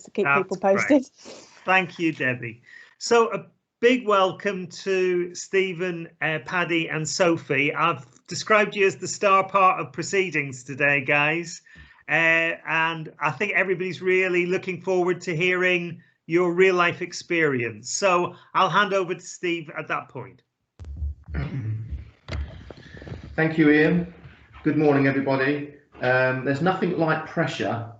to keep people posted. Great. Thank you, Debbie. So a big welcome to Stephen, Paddy and Sophie. I've described you as the star part of proceedings today, guys. And I think everybody's really looking forward to hearing your real life experience. So I'll hand over to Steve at that point. Thank you, Ian. Good morning, everybody. There's nothing like pressure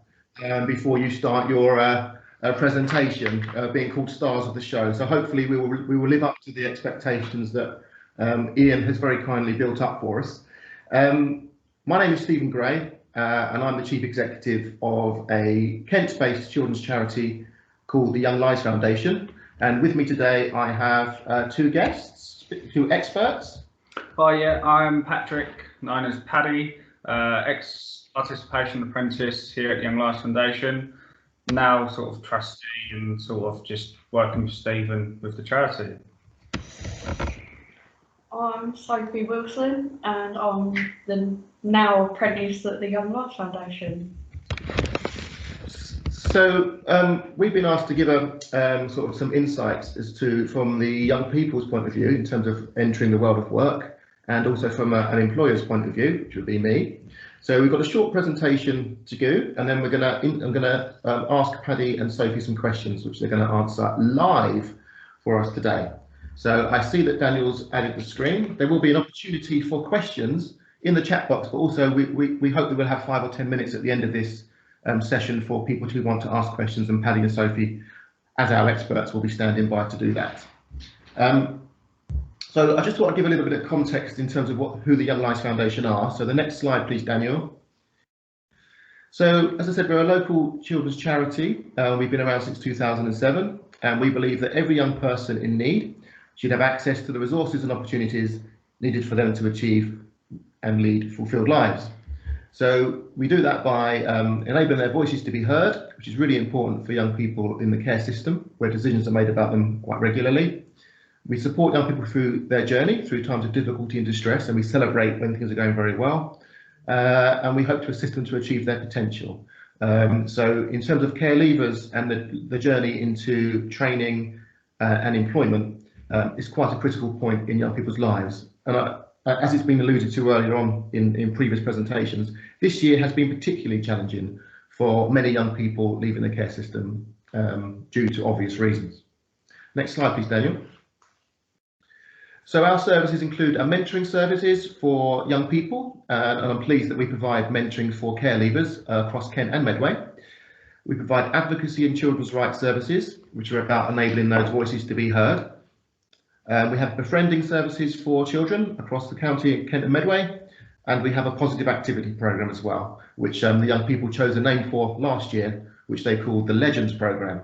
before you start your presentation, being called stars of the show. So hopefully we will live up to the expectations that Ian has very kindly built up for us. My name is Stephen Gray, and I'm the Chief Executive of a Kent-based children's charity called the Young Lives Foundation. And with me today, I have two guests, two experts. Hi, yeah, I'm Patrick, known as Paddy, ex-participation apprentice here at Young Lives Foundation, now sort of trustee and sort of just working with Stephen with the charity. I'm Sophie Wilson and I'm the now apprentice at the Young Lives Foundation. So we've been asked to give sort of some insights as to, from the young people's point of view, in terms of entering the world of work, and also from an employer's point of view, which would be me. So we've got a short presentation to go, and then I'm gonna ask Paddy and Sophie some questions, which they're going to answer live for us today. So I see that Daniel's added the screen. There will be an opportunity for questions in the chat box, but also we hope that we'll have 5 or 10 minutes at the end of this session for people who want to ask questions, and Paddy and Sophie, as our experts, will be standing by to do that. So I just thought I'd give a little bit of context in terms of who the Young Lives Foundation are. So the next slide, please, Daniel. So as I said, we're a local children's charity. We've been around since 2007, and we believe that every young person in need should have access to the resources and opportunities needed for them to achieve and lead fulfilled lives. So we do that by enabling their voices to be heard, which is really important for young people in the care system, where decisions are made about them quite regularly. We support young people through their journey, through times of difficulty and distress, and we celebrate when things are going very well. And we hope to assist them to achieve their potential. So in terms of care leavers and the journey into training and employment, is quite a critical point in young people's lives. And as it's been alluded to earlier on in previous presentations, this year has been particularly challenging for many young people leaving the care system due to obvious reasons. Next slide, please, Daniel. So our services include mentoring services for young people, and I'm pleased that we provide mentoring for care leavers across Kent and Medway. We provide advocacy and children's rights services, which are about enabling those voices to be heard. We have befriending services for children across the county, Kent and Medway, and we have a positive activity programme as well, which the young people chose a name for last year, which they called the Legends Programme.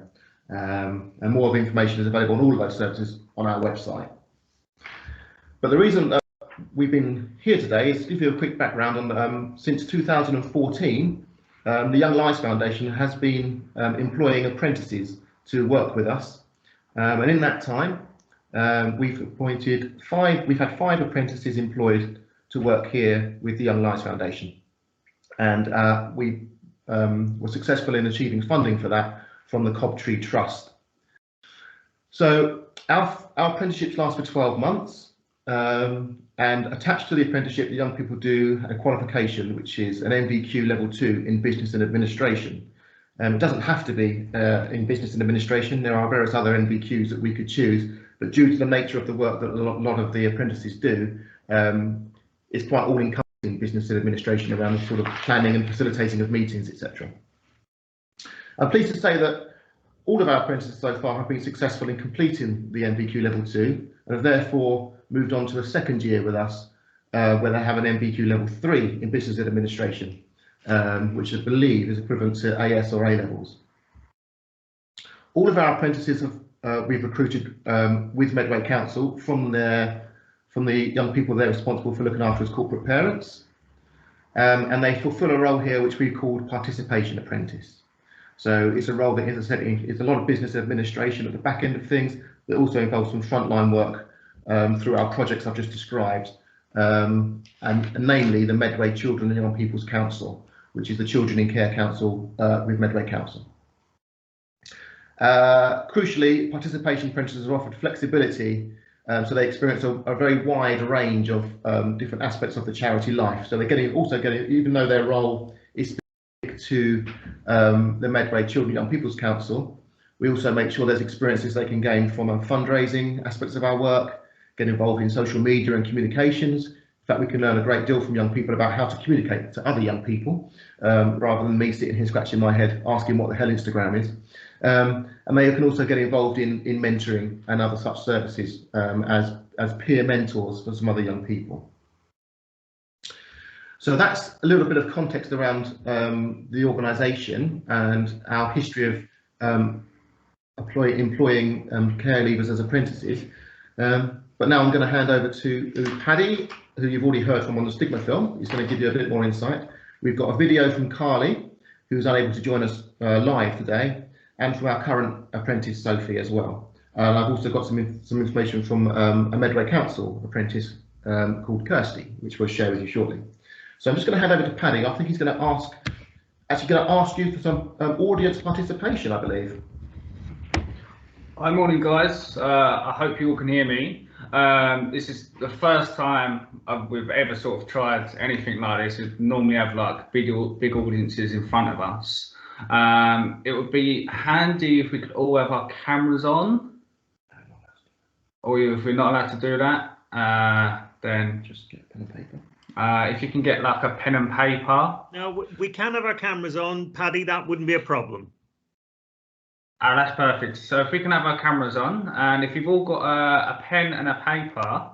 And more of the information is available on all of those services on our website. But the reason we've been here today is to give you a quick background on since 2014, the Young Lives Foundation has been employing apprentices to work with us. And in that time, we've had 5 apprentices employed to work here with the Young Lives Foundation. And we were successful in achieving funding for that from the Cobtree Trust. So our apprenticeships last for 12 months. And attached to the apprenticeship, the young people do a qualification, which is an NVQ level 2 in business and administration. It doesn't have to be in business and administration. There are various other NVQs that we could choose, but due to the nature of the work that a lot of the apprentices do, it's quite all-encompassing business and administration around the sort of planning and facilitating of meetings, etc. I'm pleased to say that all of our apprentices so far have been successful in completing the NVQ level 2 and have therefore moved on to a second year with us, where they have an NVQ level 3 in business and administration, which I believe is equivalent to AS or A levels. All of our apprentices we've recruited with Medway Council from the young people they're responsible for looking after as corporate parents, and they fulfil a role here which we called participation apprentice. So it's a role that, as I said, is a lot of business administration at the back end of things, that also involves some frontline work through our projects I've just described, and namely the Medway Children and Young People's Council, which is the Children in Care Council with Medway Council. Crucially, participation apprentices are offered flexibility, so they experience a very wide range of different aspects of the charity life. So they're also getting, even though their role is specific to the Medway Children and Young People's Council, we also make sure there's experiences they can gain from fundraising aspects of our work, get involved in social media and communications. In fact, we can learn a great deal from young people about how to communicate to other young people, rather than me sitting here scratching my head asking what the hell Instagram is. And they can also get involved in mentoring and other such services as peer mentors for some other young people. So that's a little bit of context around the organisation and our history of employing care leavers as apprentices. But now I'm going to hand over to Paddy, who you've already heard from on the Stigma film. He's going to give you a bit more insight. We've got a video from Carly, who's unable to join us live today, and from our current apprentice, Sophie, as well. And I've also got some information from a Medway Council apprentice called Kirsty, which we'll share with you shortly. So I'm just going to hand over to Paddy. I think he's going to ask you for some audience participation, I believe. Hi, morning guys. I hope you all can hear me. This is the first time we've ever sort of tried anything like this. We normally have like big audiences in front of us. It would be handy if we could all have our cameras on, or if we're not allowed to do that, then Just get a pen and paper. If you can get like a pen and paper. No, we can have our cameras on, Paddy. That wouldn't be a problem. That's perfect. So if we can have our cameras on, and if you've all got a pen and a paper,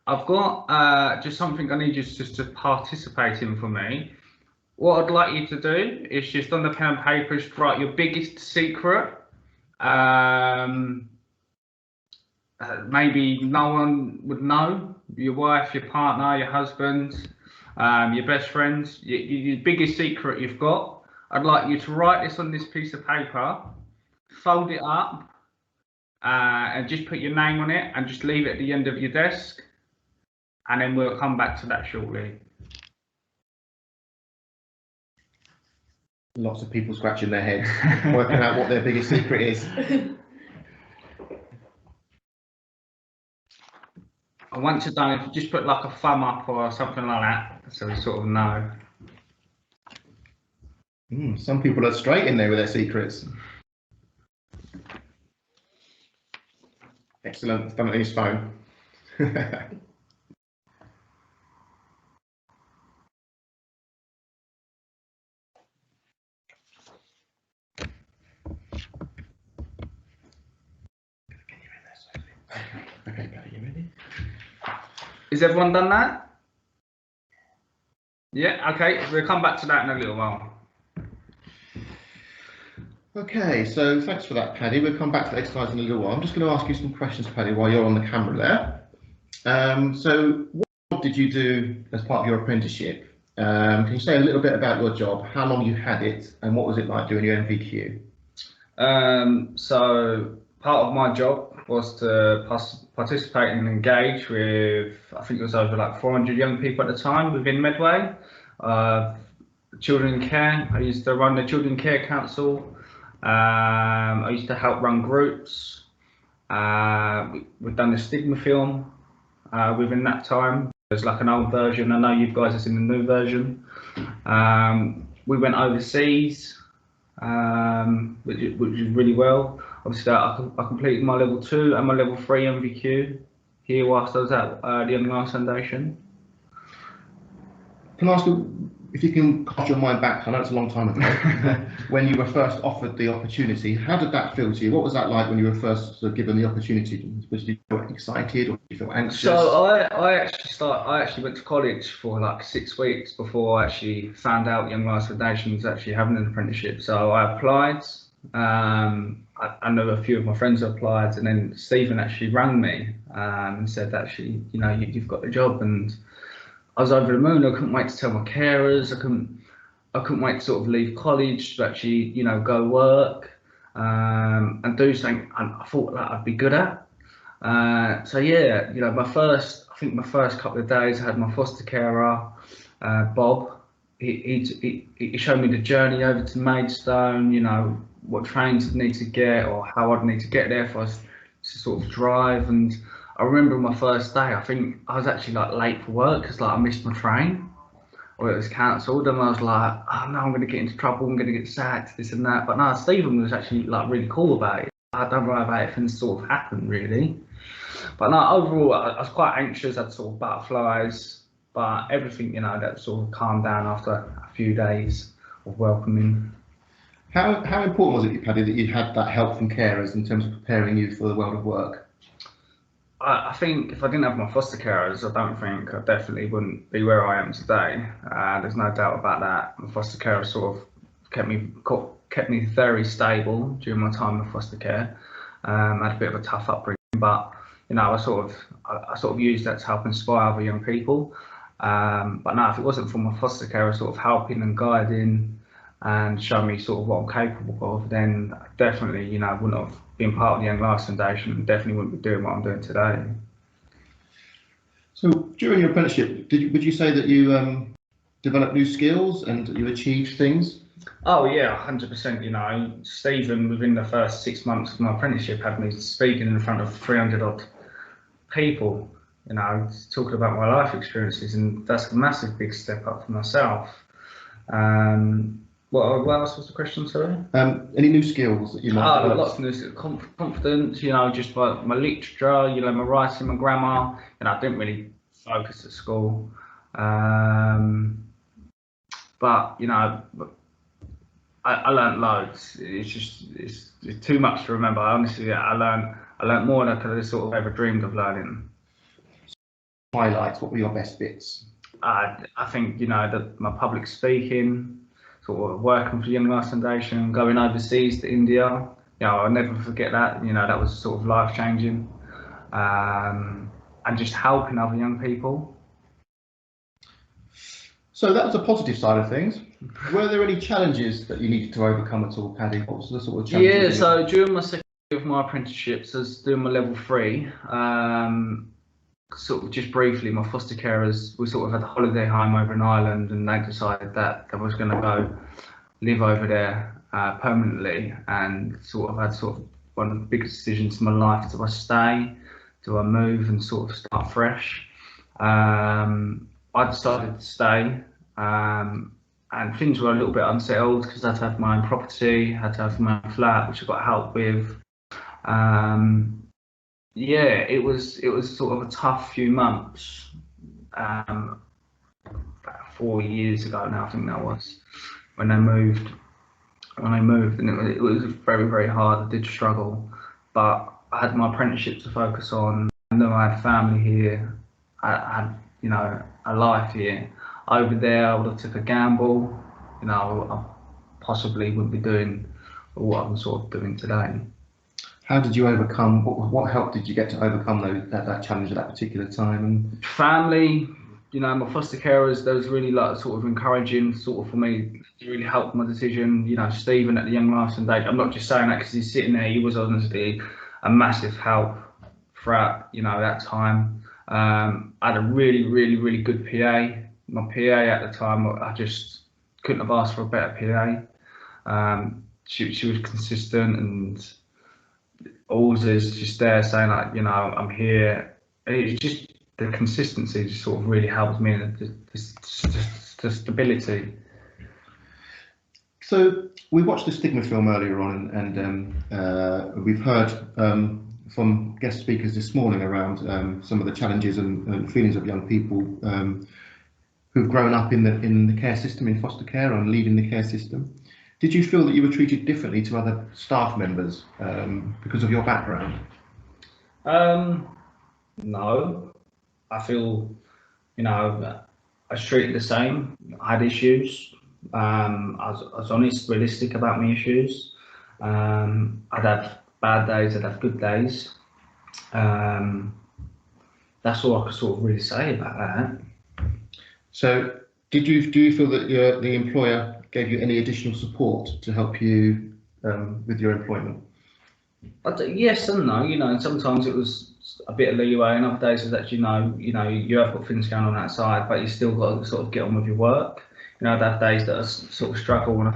I've got just something I need you just to participate in for me. What I'd like you to do is just on the pen and paper, just write your biggest secret. Maybe no one would know, your wife, your partner, your husband, your best friends, your biggest secret you've got. I'd like you to write this on this piece of paper, fold it up, and just put your name on it and just leave it at the end of your desk, and then we'll come back to that shortly. Lots of people scratching their heads, working out what their biggest secret is. And once you're done, if you just put like a thumb up or something like that, so we sort of know. Some people are straight in there with their secrets. Excellent. He's done it on his phone. Okay, Paddy, you ready? Is everyone done that? Yeah, okay, we'll come back to that in a little while. Okay, so thanks for that, Paddy. We'll come back to the exercise in a little while. I'm just going to ask you some questions, Paddy, while you're on the camera there. So what did you do as part of your apprenticeship? Can you say a little bit about your job, how long you had it, and what was it like doing your NVQ? So part of my job was to participate and engage with, I think it was over like 400 young people at the time within Medway. Children in care, I used to run the Children Care Council. I used to help run groups. We've done the Stigma film within that time. There's like an old version. I know you guys have seen the new version. We went overseas, which is really well. Obviously, I completed my level 2 and my level 3 MVQ here whilst I was at the Young Lions Foundation. Can I ask you if you can cast your mind back? I know it's a long time ago. When you were first offered the opportunity, how did that feel to you? What was that like when you were first sort of given the opportunity? Was you feel excited or did you feel anxious? So I actually went to college for like 6 weeks before I actually found out Young Lions Foundation was actually having an apprenticeship. So I applied. I know a few of my friends applied, and then Stephen actually rang me and said, actually, you know, you've got the job, and I was over the moon. I couldn't wait to tell my carers. I couldn't wait to sort of leave college to actually, you know, go work and do something I thought that I'd be good at. So yeah, you know, I think my first couple of days I had my foster carer, Bob, he showed me the journey over to Maidstone, you know, what trains I'd need to get or how I'd need to get there for us to sort of drive. And I remember my first day, I think I was actually like late for work because like I missed my train or it was cancelled, and I was like, oh no, I'm going to get into trouble, I'm going to get sacked, this and that. But no, Stephen was actually like really cool about it. I don't worry about it, things sort of happened really. But no, overall, I was quite anxious, I had sort of butterflies, but everything, you know, that sort of calmed down after a few days of welcoming. How important was it, Paddy, that you had that help from carers in terms of preparing you for the world of work? I think if I didn't have my foster carers, I don't think I definitely wouldn't be where I am today. There's no doubt about that. My foster carers sort of kept me very stable during my time in foster care. I had a bit of a tough upbringing, but you know, I sort of used that to help inspire other young people. But no, if it wasn't for my foster carer sort of helping and guiding and showing me sort of what I'm capable of, then definitely, you know, wouldn't have been part of the Young Lives Foundation and definitely wouldn't be doing what I'm doing today. So during your apprenticeship, would you say that you developed new skills and you achieved things? Oh yeah, 100%. You know, Stephen, within the first 6 months of my apprenticeship, had me speaking in front of 300 odd people, you know, talking about my life experiences, and that's a massive big step up for myself. What else was the question, sorry? Any new skills that you might develop? Lots of new skills. Confidence, you know, just my literature, you know, my writing, my grammar. You know, I didn't really focus at school. But, you know, I learned loads. It's too much to remember. Honestly, I learned more than I could have sort of ever dreamed of learning. Highlights, what were your best bits? I think, you know, my public speaking, sort of working for the Young Lives Foundation, going overseas to India, you know, I'll never forget that. You know, that was sort of life changing, and just helping other young people. So that was a positive side of things. Were there any challenges that you needed to overcome at all, Paddy? What was the sort of challenges? Yeah, so during my second year of my apprenticeships, I was doing my level 3. Sort of just briefly, my foster carers, we sort of had a holiday home over in Ireland, and they decided that I was going to go live over there permanently, and sort of had sort of one of the biggest decisions in my life: do I stay, do I move and sort of start fresh? I decided to stay, and things were a little bit unsettled because I had to have my own property, had to have my own flat, which I got help with. Yeah, it was sort of a tough few months. About 4 years ago now, I think that was when I moved. And it was very, very hard. I did struggle, but I had my apprenticeship to focus on. I knew I had family here. I had, you know, a life here. Over there, I would have took a gamble. You know, I possibly wouldn't be doing what I'm sort of doing today. How did you overcome? What help did you get to overcome that challenge at that particular time? Family, you know, my foster carers, they was really like sort of encouraging, sort of for me to really help my decision. You know, Stephen at the Young Lives Foundation, I'm not just saying that because he's sitting there. He was honestly a massive help throughout, you know, that time. I had a really, really, really good PA. My PA at the time, I just couldn't have asked for a better PA. She was consistent and always is just there saying like, you know, I'm here. It's just the consistency just sort of really helps me, and the stability. So we watched the Stigma film earlier on, and we've heard from guest speakers this morning around some of the challenges and feelings of young people who've grown up in the care system, in foster care, and leaving the care system. Did you feel that you were treated differently to other staff members because of your background? No, I feel, you know, I was treated the same. I had issues. I was honest, realistic about my issues. I'd have bad days, I'd have good days. That's all I could sort of really say about that. So, do you feel that the employer gave you any additional support to help you with your employment? Yes and no. You know, sometimes it was a bit of leeway, and other days it was actually no. You know, you have got things going on outside, but you still got to sort of get on with your work. You know, I'd have days that I sort of struggle, and I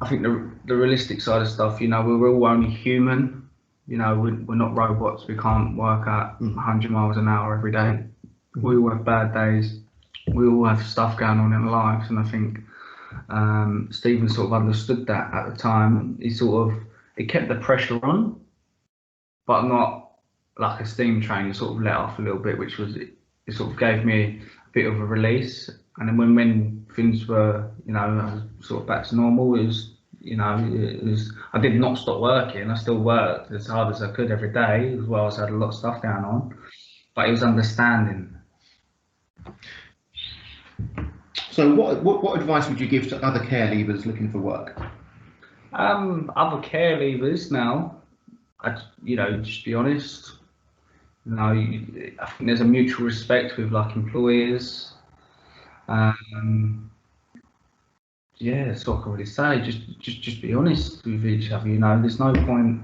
think the realistic side of stuff, you know, we're all only human. You know, we're not robots. We can't work at 100 miles an hour every day. We all have bad days. We all have stuff going on in our lives, and I think Stephen sort of understood that at the time. It kept the pressure on, but not like a steam train. It sort of let off a little bit, which was, it sort of gave me a bit of a release. And then when things were, you know, sort of back to normal, it was, I did not stop working. I still worked as hard as I could every day, as well as I had a lot of stuff going on, but it was understanding. So what advice would you give to other care leavers looking for work? Other care leavers now, just be honest. You know, I think there's a mutual respect with like employers. Yeah, that's what I can really say. Just be honest with each other. You know, there's no point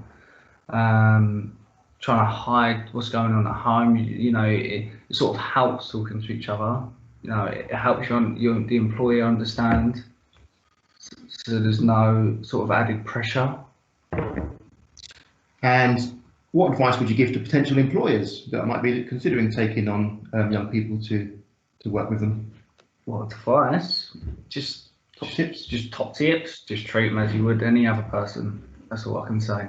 trying to hide what's going on at home. You know, it sort of helps talking to each other. You know, it helps the employer understand, so there's no sort of added pressure. And what advice would you give to potential employers that might be considering taking on young people to work with them? What advice? Just top tips. Just treat them as you would any other person. That's all I can say.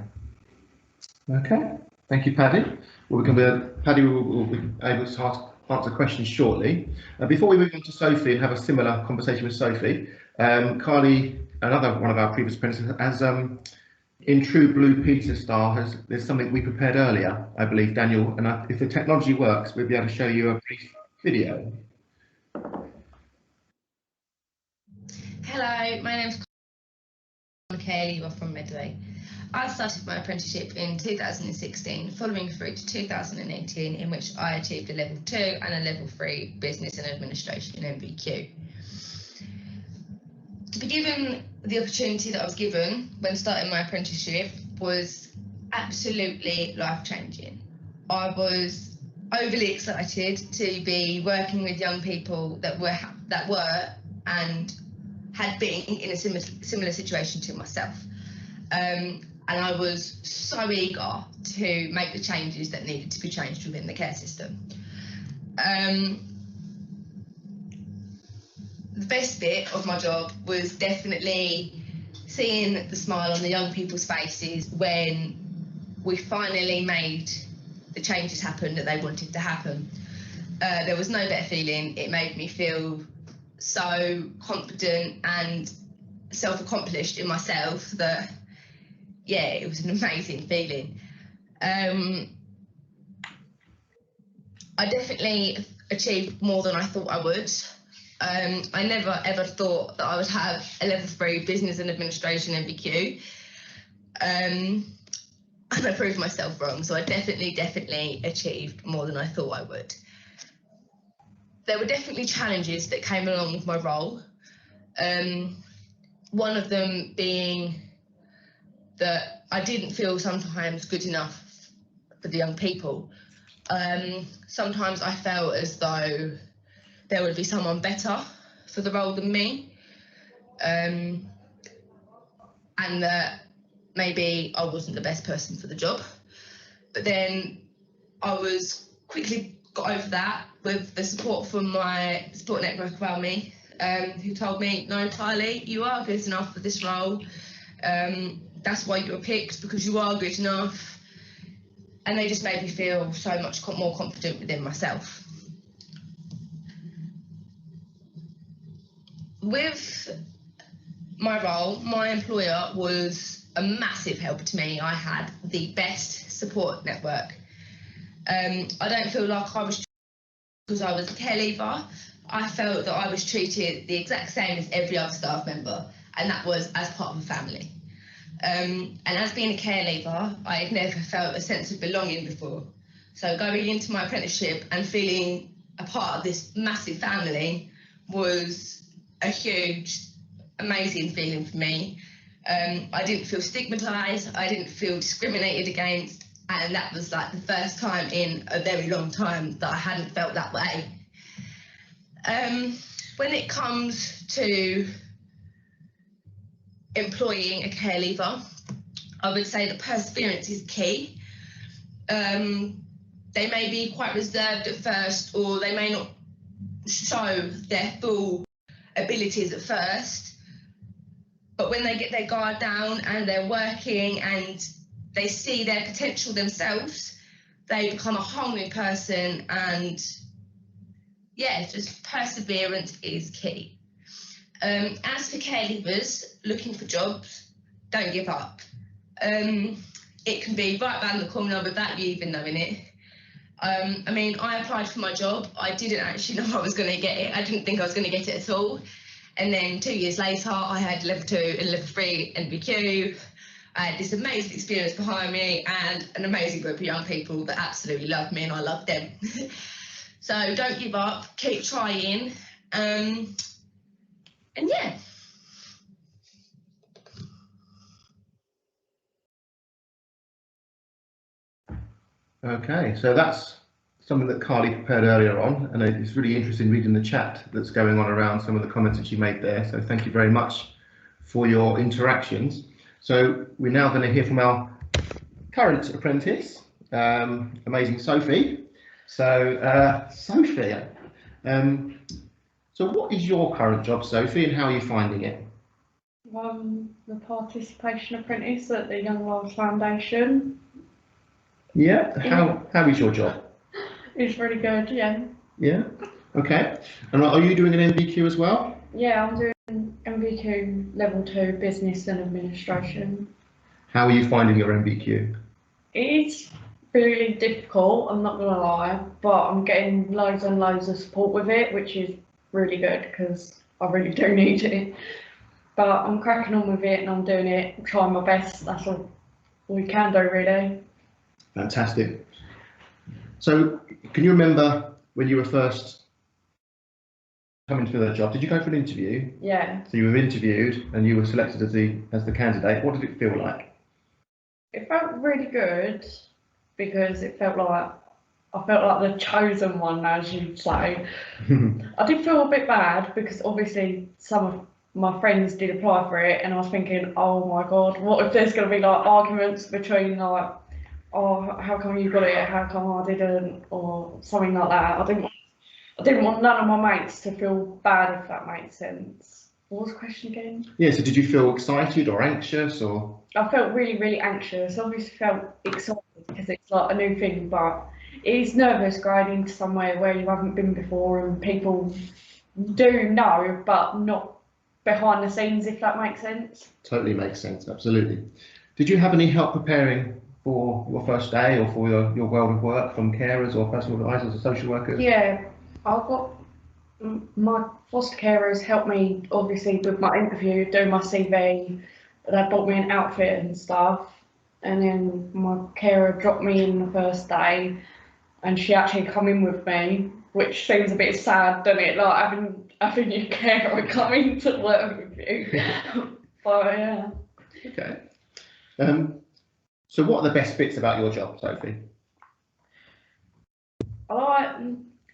Okay, thank you, Paddy. Paddy will be able to answer questions shortly. Before we move on to Sophie and have a similar conversation with Sophie, Carly, another one of our previous apprentices, has in true Blue Peter style, there's something we prepared earlier, I believe, Daniel, and if the technology works, we'll be able to show you a brief video. Hello, my name's Carly. I'm from Medway. I started my apprenticeship in 2016, following through to 2018, in which I achieved a level 2 and a level 3 business and administration MVQ. To be given the opportunity that I was given when starting my apprenticeship was absolutely life-changing. I was overly excited to be working with young people that were and had been in a similar situation to myself. And I was so eager to make the changes that needed to be changed within the care system. The best bit of my job was definitely seeing the smile on the young people's faces when we finally made the changes happen that they wanted to happen. There was no better feeling. It made me feel so confident and self-accomplished in myself that, yeah, it was an amazing feeling. I definitely achieved more than I thought I would. I never ever thought that I would have a level 3 business and administration MVQ. And I proved myself wrong, so I definitely achieved more than I thought I would. There were definitely challenges that came along with my role. One of them being that I didn't feel sometimes good enough for the young people. Sometimes I felt as though there would be someone better for the role than me, and that maybe I wasn't the best person for the job. But then I was quickly got over that with the support from my support network around me, who told me, no, Kylie, you are good enough for this role. That's why you were picked, because you are good enough. And they just made me feel so much more confident within myself. With my role, my employer was a massive help to me. I had the best support network. I don't feel like I was treated because I was a care leaver. I felt that I was treated the exact same as every other staff member, and that was as part of a family. And as being a care leaver, I had never felt a sense of belonging before. So going into my apprenticeship and feeling a part of this massive family was a huge, amazing feeling for me. I didn't feel stigmatised, I didn't feel discriminated against, and that was like the first time in a very long time that I hadn't felt that way. when it comes to employing a care leaver, I would say that perseverance is key. They may be quite reserved at first, or they may not show their full abilities at first, but when they get their guard down and they're working and they see their potential themselves, they become a whole new person. And yeah, just perseverance is key. As for care leavers looking for jobs, don't give up. It can be right around the corner without you even knowing it. I mean, I applied for my job. I didn't actually know I was going to get it. I didn't think I was going to get it at all. And then 2 years later, I had level 2 and level 3 NVQ. I had this amazing experience behind me and an amazing group of young people that absolutely love me, and I love them. So don't give up, keep trying. And yeah. Okay, so that's something that Carly prepared earlier on, and it's really interesting reading the chat that's going on around some of the comments that you made there. So thank you very much for your interactions. So we're now going to hear from our current apprentice, amazing Sophie. So Sophie, so what is your current job, Sophie, and how are you finding it? I'm the participation apprentice at the Young Lives Foundation. Yeah, how is your job? It's really good, yeah. Yeah, okay. And are you doing an NVQ as well? Yeah, I'm doing MVQ level 2 business and administration. How are you finding your NVQ? It's really difficult, I'm not gonna lie, but I'm getting loads and loads of support with it, which is really good because I really do need it. But I'm cracking on with it and I'm doing it, trying my best. That's all we can do, really. Fantastic. So can you remember when you were first coming to the job, did you go for an interview? Yeah. So you were interviewed and you were selected as the candidate. What did it feel like? It felt really good because it felt like I felt like the chosen one, as you'd say. I did feel a bit bad because obviously some of my friends did apply for it, and I was thinking, oh my god, what if there's going to be like arguments between like, oh, how come you got it, how come I didn't, or something like that. I didn't want none of my mates to feel bad, if that makes sense. What was the question again? Yeah, so did you feel excited or anxious, or? I felt really, really anxious. Obviously felt excited because it's like a new thing, but it is nervous going into somewhere where you haven't been before and people do know, but not behind the scenes, if that makes sense. Totally makes sense, absolutely. Did you have any help preparing for your first day or for your world of work from carers or personal advisors or social workers? Yeah, I've got my foster carers helped me obviously with my interview, doing my CV. They bought me an outfit and stuff, and then my carer dropped me in the first day, and she actually come in with me, which seems a bit sad, doesn't it? Like having your carer come in to work with you. But yeah. Okay. So what are the best bits about your job, Sophie? I like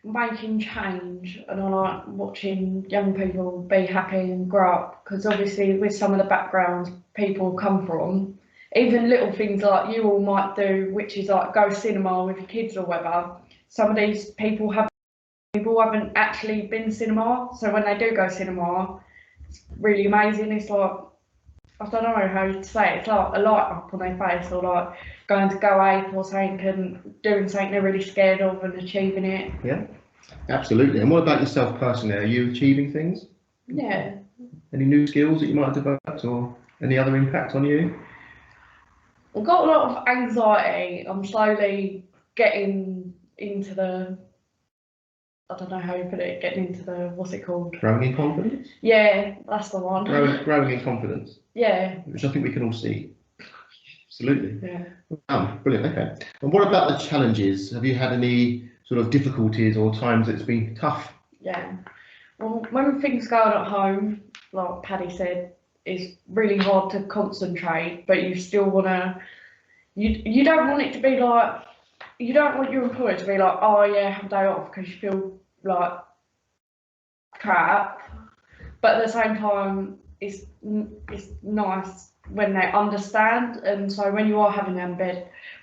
making change, and I like watching young people be happy and grow up, because obviously with some of the backgrounds people come from, even little things like you all might do, which is like go cinema with your kids or whatever, some of these people haven't actually been cinema, so when they do go cinema, it's really amazing. It's like, I don't know how to say it, it's like a light up on their face, or like going to Go Ape or something and doing something they're really scared of and achieving it. Yeah, absolutely. And what about yourself personally? Are you achieving things? Yeah. Any new skills that you might have developed, or any other impact on you? I've got a lot of anxiety. I'm slowly getting into the, I don't know how you put it, getting into the, what's it called? Growing in confidence? Yeah, that's the one. Growing in confidence. Yeah. Which I think we can all see. Absolutely. Yeah. Brilliant. Okay. And what about the challenges? Have you had any sort of difficulties or times that it's been tough? Yeah. Well, when things go on at home, like Paddy said, it's really hard to concentrate, but you still want to, you don't want it to be like, you don't want your employer to be like, oh yeah, have a day off, because you feel like crap, but at the same time, it's nice when they understand. And so when you are having them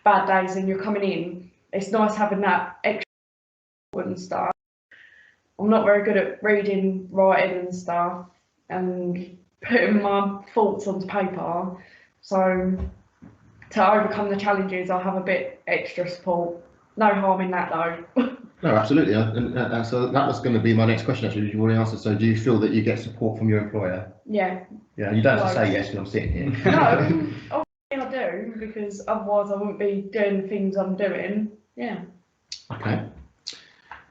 bad days and you're coming in, it's nice having that extra and stuff. I'm not very good at reading, writing and stuff and putting my thoughts onto paper. So to overcome the challenges, I have a bit extra support. No harm in that though. No, absolutely. And so that was going to be my next question, actually, you've already answered. So do you feel that you get support from your employer? Yeah. Yeah, you don't have to say yes when I'm sitting here. No, obviously I do, because otherwise I wouldn't be doing the things I'm doing. Yeah. Okay.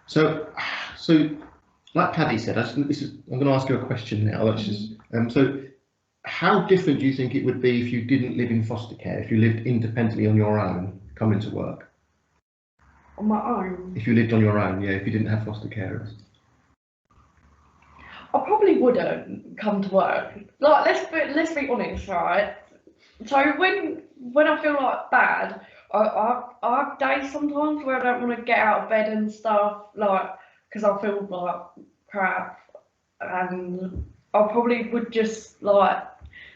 So like Paddy said, I'm going to ask you a question now. That's just, so how different do you think it would be if you didn't live in foster care, if you lived independently on your own, coming to work? On my own? If you lived on your own, yeah, if you didn't have foster carers. I probably wouldn't come to work. Like, let's be honest, right? So when I feel like bad, I have days sometimes where I don't want to get out of bed and stuff, like, because I feel like crap, and I probably would just like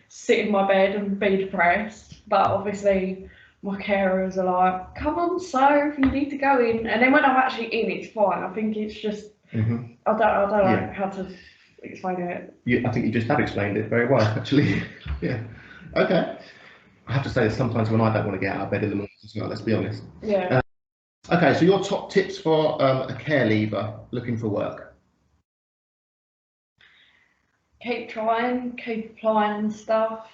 sit in my bed and be depressed. But obviously my carers are like, come on, Soph, you need to go in. And then when I'm actually in, it's fine. I think it's just, I don't know how to explain it. I think you just have explained it very well, actually. Yeah. Okay. I have to say that sometimes when I don't want to get out of bed in the morning as well, let's be honest. Yeah. Okay, so your top tips for a care leaver looking for work? Keep trying, keep applying and stuff.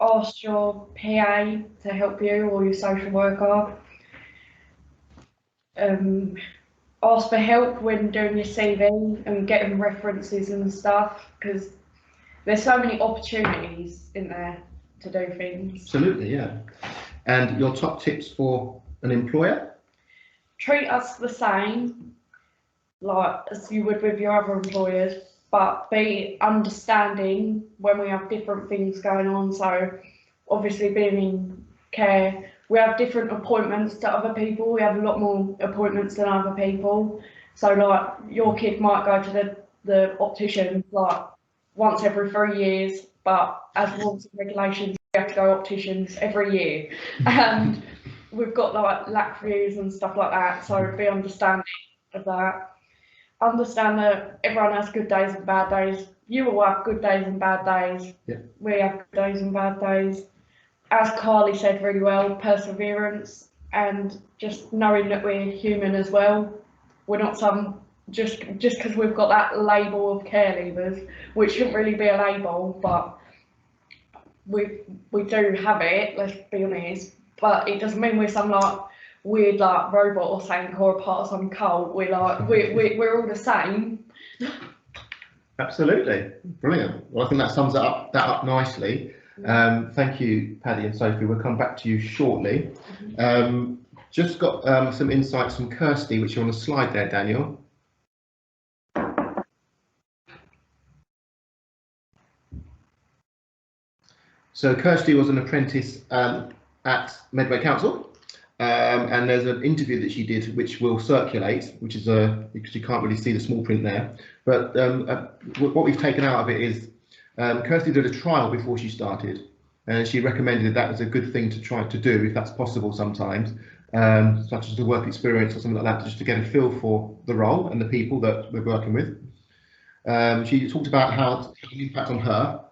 Ask your PA to help you or your social worker. Ask for help when doing your CV and getting references and stuff, because there's so many opportunities in there to do things. Absolutely, yeah. And your top tips for an employer? Treat us the same, like as you would with your other employers, but be understanding when we have different things going on. So obviously being in care, we have different appointments to other people. We have a lot more appointments than other people. So like your kid might go to the optician like once every 3 years, but as rules and regulations, we have to go opticians every year. And we've got like lack reviews and stuff like that. So be understanding of that. Understand that everyone has good days and bad days. You will have good days and bad days. Yeah. We have good days and bad days. As Carly said really well, perseverance and just knowing that we're human as well. We're not some just because we've got that label of care leavers, which shouldn't really be a label, but we do have it. Let's be honest. But it doesn't mean we're some like weird like robot or something or a part of some cult. We're like we're all the same. Absolutely, brilliant. Well, I think that sums that up nicely. Thank you, Paddy and Sophie. We'll come back to you shortly. Just got some insights from Kirsty, which are on the slide there, Daniel. So Kirsty was an apprentice at Medway Council, and there's an interview that she did which will circulate, which is because you can't really see the small print there, but what we've taken out of it is Kirsty did a trial before she started, and she recommended that was a good thing to try to do if that's possible sometimes, such as the work experience or something like that, just to get a feel for the role and the people that we're working with. She talked about how it had an impact on her.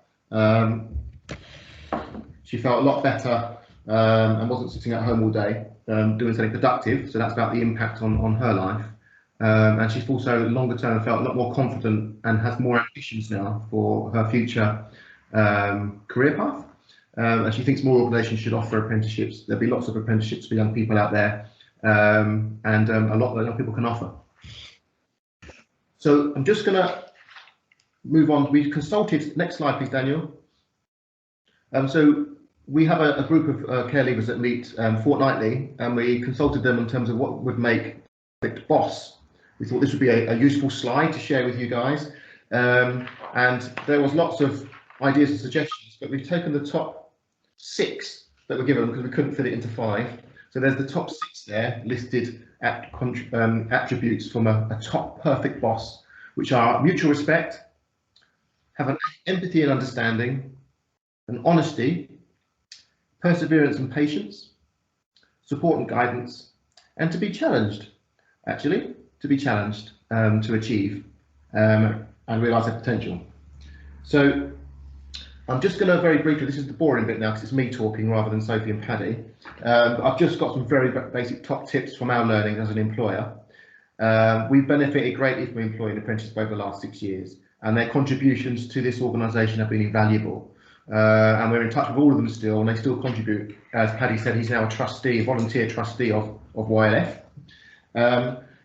She felt a lot better and wasn't sitting at home all day doing something productive, so that's about the impact on her life. And she's also longer term felt a lot more confident and has more ambitions now for her future career path. And she thinks more organisations should offer apprenticeships. There'll be lots of apprenticeships for young people out there, and a lot that young people can offer. So I'm just going to move on. We've consulted, next slide please, Daniel. So we have a group of care leavers that meet fortnightly, and we consulted them in terms of what would make a perfect boss. We thought this would be a useful slide to share with you guys, and there was lots of ideas and suggestions, but we've taken the top 6 that were given because we couldn't fit it into 5. So there's the top 6 there listed at attributes from a top perfect boss. which are mutual respect, have an empathy and understanding, an honesty, perseverance and patience, support and guidance, and to be challenged, actually, to be challenged to achieve and realise their potential. So I'm just going to very briefly, this is the boring bit now because it's me talking rather than Sophie and Paddy. I've just got some very basic top tips from our learning as an employer. We've benefited greatly from employing apprentices over the last 6 years, and their contributions to this organisation have been invaluable. And we're in touch with all of them still, and they still contribute. As Paddy said, he's now a trustee, a volunteer trustee of YLF.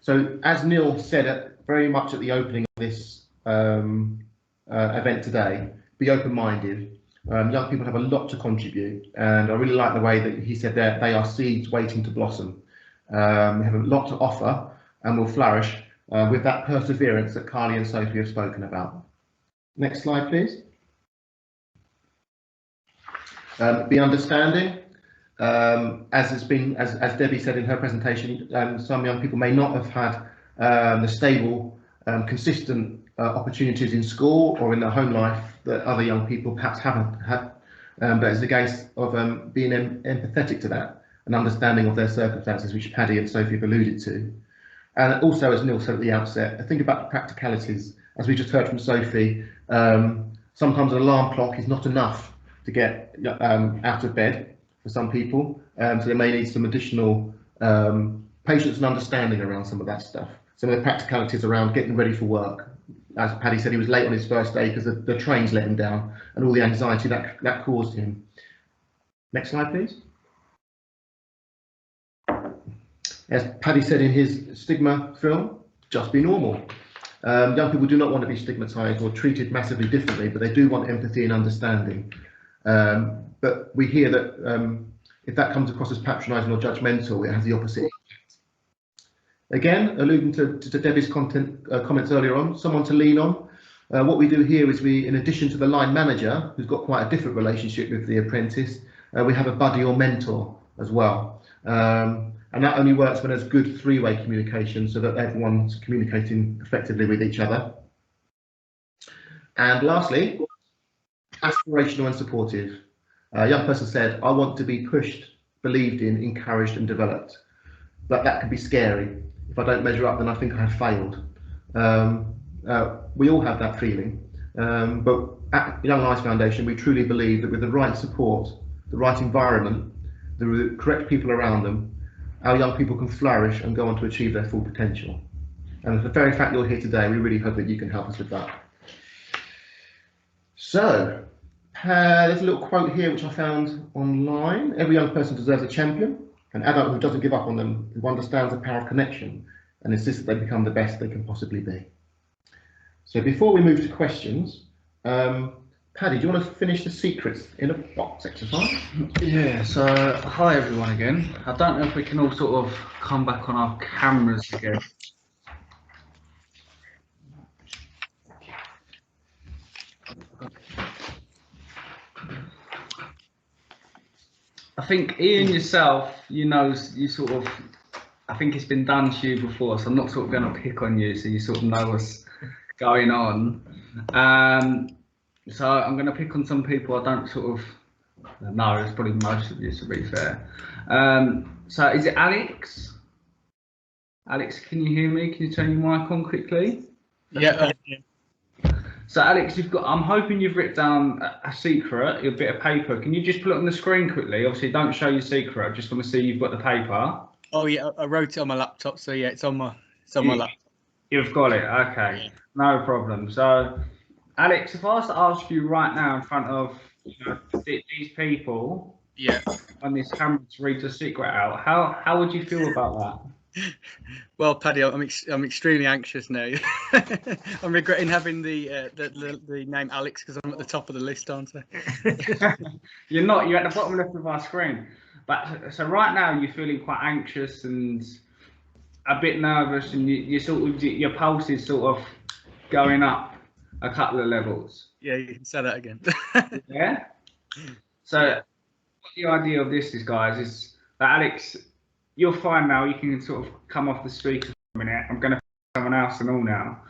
So as Neil said very much at the opening of this event today, be open-minded. Young people have a lot to contribute, and I really like the way that he said that they are seeds waiting to blossom. We have a lot to offer and will flourish with that perseverance that Carly and Sophie have spoken about. Next slide, please. Be understanding. As Debbie said in her presentation, some young people may not have had the stable, consistent opportunities in school or in their home life that other young people perhaps haven't had. But it's a case of being empathetic to that and understanding of their circumstances, which Paddy and Sophie have alluded to. And also, as Neil said at the outset, think about the practicalities. As we just heard from Sophie, sometimes an alarm clock is not enough to get out of bed for some people. So they may need some additional patience and understanding around some of that stuff. Some of the practicalities around getting ready for work. As Paddy said, he was late on his first day because the trains let him down and all the anxiety that caused him. Next slide, please. As Paddy said in his stigma film, just be normal. Young people do not want to be stigmatised or treated massively differently, but they do want empathy and understanding. But we hear that if that comes across as patronising or judgmental, it has the opposite effect. Again, alluding to Debbie's comments earlier on, someone to lean on. What we do here is we, in addition to the line manager, who's got quite a different relationship with the apprentice, we have a buddy or mentor as well. And that only works when there's good three-way communication so that everyone's communicating effectively with each other. And lastly, aspirational and supportive. A young person said, I want to be pushed, believed in, encouraged and developed. But that can be scary. If I don't measure up, then I think I have failed. We all have that feeling. But at Young Lives Foundation, we truly believe that with the right support, the right environment, the correct people around them, our young people can flourish and go on to achieve their full potential. And for the very fact you're here today, we really hope that you can help us with that. So, there's a little quote here which I found online. Every young person deserves a champion, an adult who doesn't give up on them, who understands the power of connection and insists that they become the best they can possibly be. So before we move to questions, Paddy, do you want to finish the secrets in a box exercise? Yeah, so hi everyone again. I don't know if we can all sort of come back on our cameras again. I think Ian yourself, you know, you sort of, I think it's been done to you before, so I'm not sort of going to pick on you, so you sort of know what's going on. So I'm going to pick on some people I don't sort of know, it's probably most of you to be fair. So is it Alex? Alex, can you hear me? Can you turn your mic on quickly? Yeah. So Alex, I'm hoping you've written down a secret, a bit of paper. Can you just put it on the screen quickly? Obviously, don't show your secret. I just want to see you've got the paper. Oh yeah, I wrote it on my laptop, so yeah, it's on my laptop. You've got it. Okay, yeah. No problem. So, Alex, if I was to ask you right now in front of these people, yeah, on this camera to read the secret out, how would you feel about that? Well, Paddy, I'm extremely anxious now. I'm regretting having the name Alex because I'm at the top of the list, aren't I? You're not. You're at the bottom left of our screen. But so right now you're feeling quite anxious and a bit nervous, and your pulse is sort of going up a couple of levels. Yeah, you can say that again. Yeah. So the idea of this is, guys, is that Alex, you're fine now. You can sort of come off the speaker for a minute. I'm going to someone else and all now.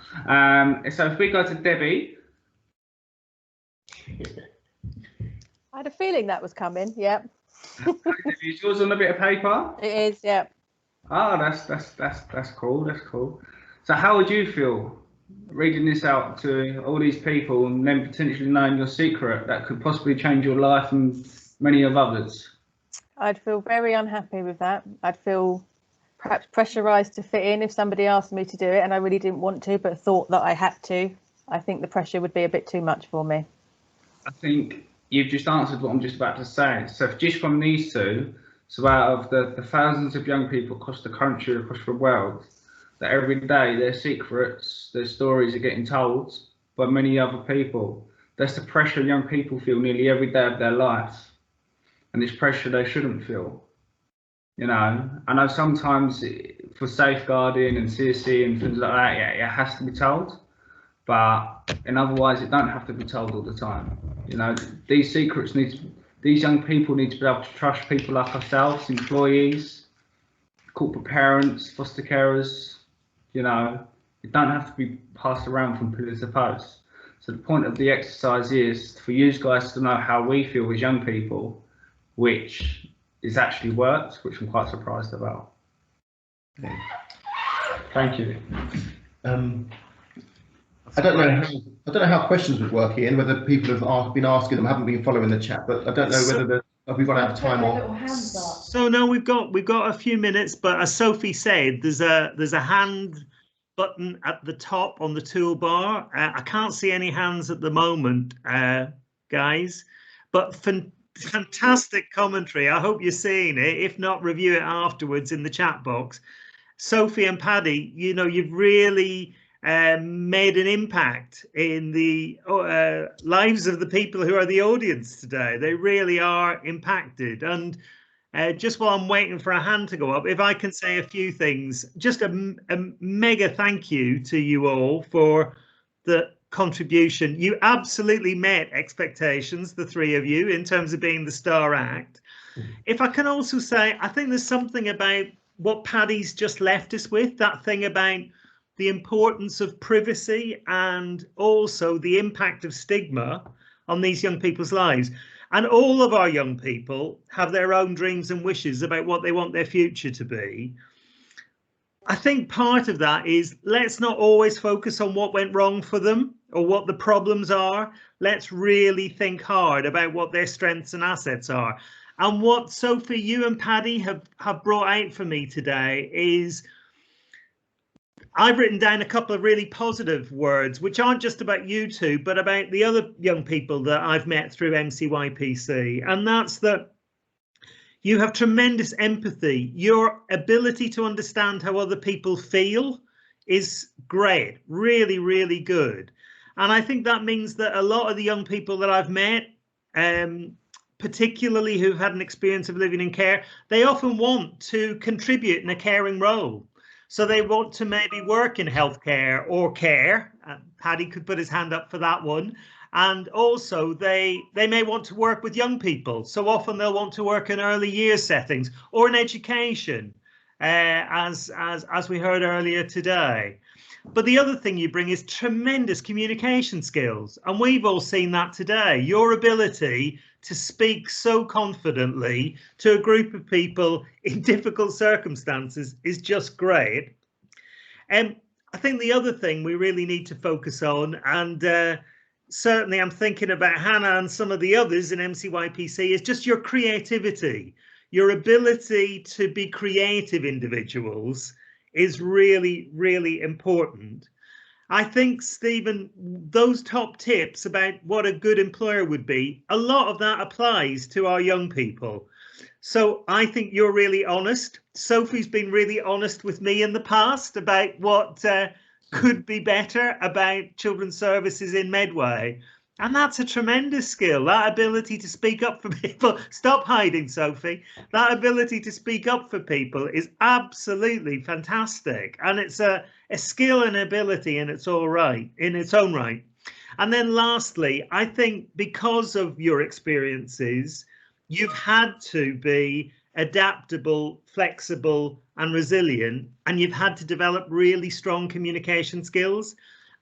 So if we go to Debbie. I had a feeling that was coming. Yep. Is yours on a bit of paper? It is. Yep. Oh, that's cool. That's cool. So how would you feel reading this out to all these people and then potentially knowing your secret that could possibly change your life and many of others? I'd feel very unhappy with that. I'd feel perhaps pressurised to fit in if somebody asked me to do it and I really didn't want to, but thought that I had to. I think the pressure would be a bit too much for me. I think you've just answered what I'm just about to say. So just from these two, so out of the thousands of young people across the country, across the world, that every day their secrets, their stories are getting told by many other people. That's the pressure young people feel nearly every day of their life. And it's pressure they shouldn't feel. You know, I know sometimes for safeguarding and CSC and things like that, yeah, it has to be told. But in otherwise, it don't have to be told all the time. You know, these secrets these young people need to be able to trust people like ourselves, employees, corporate parents, foster carers. You know, it don't have to be passed around from pillar to post. So the point of the exercise is for you guys to know how we feel as young people, which is actually worked, which I'm quite surprised about. Thank you. I don't know how questions would work, Ian. Whether people have been asking them, haven't been following the chat, but I don't know whether have we run out of time or. So no, we've got a few minutes, but as Sophie said, there's a hand button at the top on the toolbar. I can't see any hands at the moment, guys, but fantastic commentary. I hope you're seeing it. If not, review it afterwards in the chat box. Sophie and Paddy, you know, you've really made an impact in the lives of the people who are the audience today. They really are impacted. And just while I'm waiting for a hand to go up, if I can say a few things, just a mega thank you to you all for the contribution. You absolutely met expectations, the three of you, in terms of being the star act. If I can also say, I think there's something about what Paddy's just left us with, that thing about the importance of privacy and also the impact of stigma on these young people's lives. And all of our young people have their own dreams and wishes about what they want their future to be. I think part of that is, let's not always focus on what went wrong for them or what the problems are. Let's really think hard about what their strengths and assets are. And what Sophie, you and Paddy have brought out for me today is, I've written down a couple of really positive words, which aren't just about you two, but about the other young people that I've met through MCYPC. And that's that you have tremendous empathy. Your ability to understand how other people feel is great, really, really good. And I think that means that a lot of the young people that I've met, particularly who've had an experience of living in care, they often want to contribute in a caring role. So they want to maybe work in healthcare or care. Paddy could put his hand up for that one. And also they may want to work with young people. So often they'll want to work in early years settings or in education, as we heard earlier today. But the other thing you bring is tremendous communication skills. And we've all seen that today. Your ability to speak so confidently to a group of people in difficult circumstances is just great. And I think the other thing we really need to focus on, and certainly I'm thinking about Hannah and some of the others in MCYPC, is just your creativity. Your ability to be creative individuals is really, really important. I think, Stephen, those top tips about what a good employer would be, a lot of that applies to our young people. So I think you're really honest. Sophie's been really honest with me in the past about what could be better about children's services in Medway. And that's a tremendous skill, that ability to speak up for people. Stop hiding, Sophie. That ability to speak up for people is absolutely fantastic. And it's a skill and ability in its own right. And then lastly, I think because of your experiences, you've had to be adaptable, flexible and resilient, and you've had to develop really strong communication skills,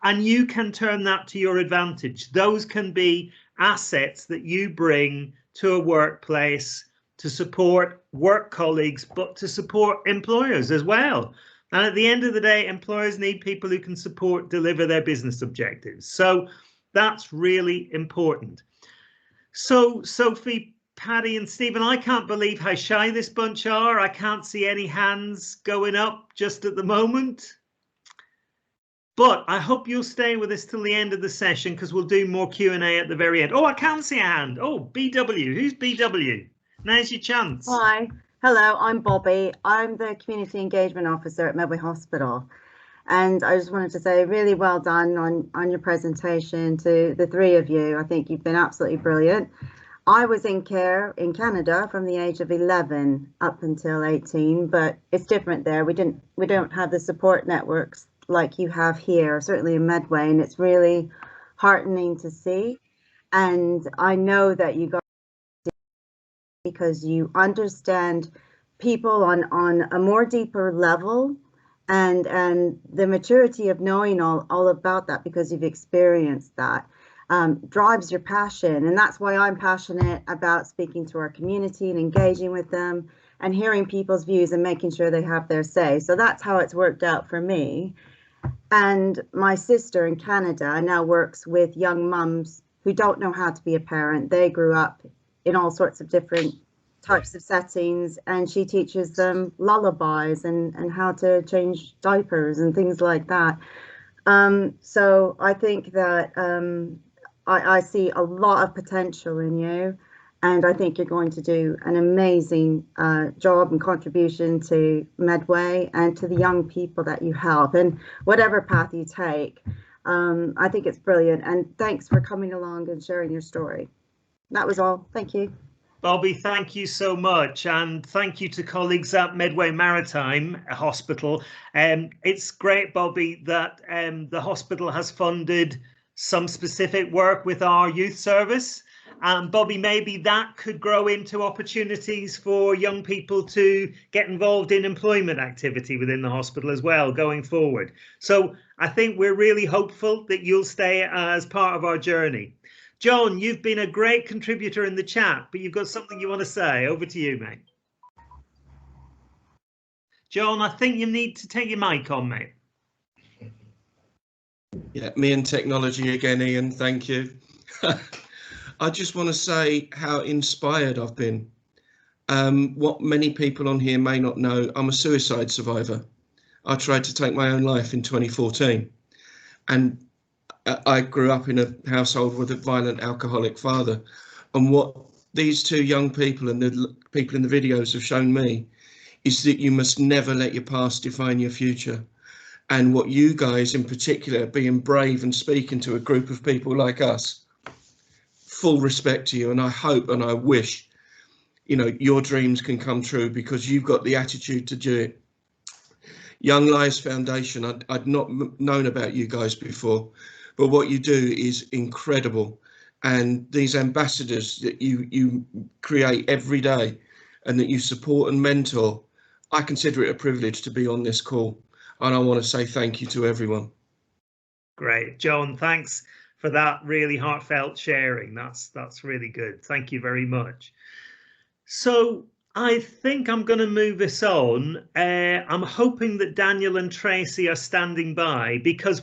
and you can turn that to your advantage. Those can be assets that you bring to a workplace to support work colleagues, but to support employers as well. And at the end of the day, employers need people who can deliver their business objectives. So that's really important. So Sophie, Paddy and Stephen, I can't believe how shy this bunch are. I can't see any hands going up just at the moment. But I hope you'll stay with us till the end of the session, because we'll do more Q&A at the very end. Oh, I can see a hand. Oh, BW. Who's BW? Now's your chance. Hi. Hello, I'm Bobby. I'm the Community Engagement Officer at Medway Hospital. And I just wanted to say really well done on your presentation to the three of you. I think you've been absolutely brilliant. I was in care in Canada from the age of 11 up until 18, but it's different there. We don't have the support networks like you have here, certainly in Medway, and it's really heartening to see. And I know that you guys, because you understand people on a more deeper level, and the maturity of knowing all about that, because you've experienced that, drives your passion. And that's why I'm passionate about speaking to our community and engaging with them and hearing people's views and making sure they have their say. So that's how it's worked out for me. And my sister in Canada now works with young mums who don't know how to be a parent. They grew up in all sorts of different types of settings, and she teaches them lullabies and how to change diapers and things like that. So I think that I see a lot of potential in you, and I think you're going to do an amazing job and contribution to Medway and to the young people that you help, and whatever path you take. I think it's brilliant, and thanks for coming along and sharing your story. That was all. Thank you. Bobby, thank you so much, and thank you to colleagues at Medway Maritime Hospital. It's great, Bobby, that the hospital has funded some specific work with our youth service. Bobby, maybe that could grow into opportunities for young people to get involved in employment activity within the hospital as well going forward. So I think we're really hopeful that you'll stay as part of our journey. John, you've been a great contributor in the chat, but you've got something you want to say. Over to you, mate. John, I think you need to take your mic on, mate. Yeah, me and technology again, Ian, thank you. I just want to say how inspired I've been. What many people on here may not know, I'm a suicide survivor. I tried to take my own life in 2014. And I grew up in a household with a violent alcoholic father, and what these two young people and the people in the videos have shown me is that you must never let your past define your future. And what you guys in particular, being brave and speaking to a group of people like us, full respect to you, and I hope and I wish, you know, your dreams can come true because you've got the attitude to do it. Young Lives Foundation, I'd not known about you guys before, but what you do is incredible. And these ambassadors that you create every day and that you support and mentor, I consider it a privilege to be on this call. And I want to say thank you to everyone. Great, John, thanks for that really heartfelt sharing. That's really good. Thank you very much. So I think I'm going to move this on. I'm hoping that Daniel and Tracy are standing by, because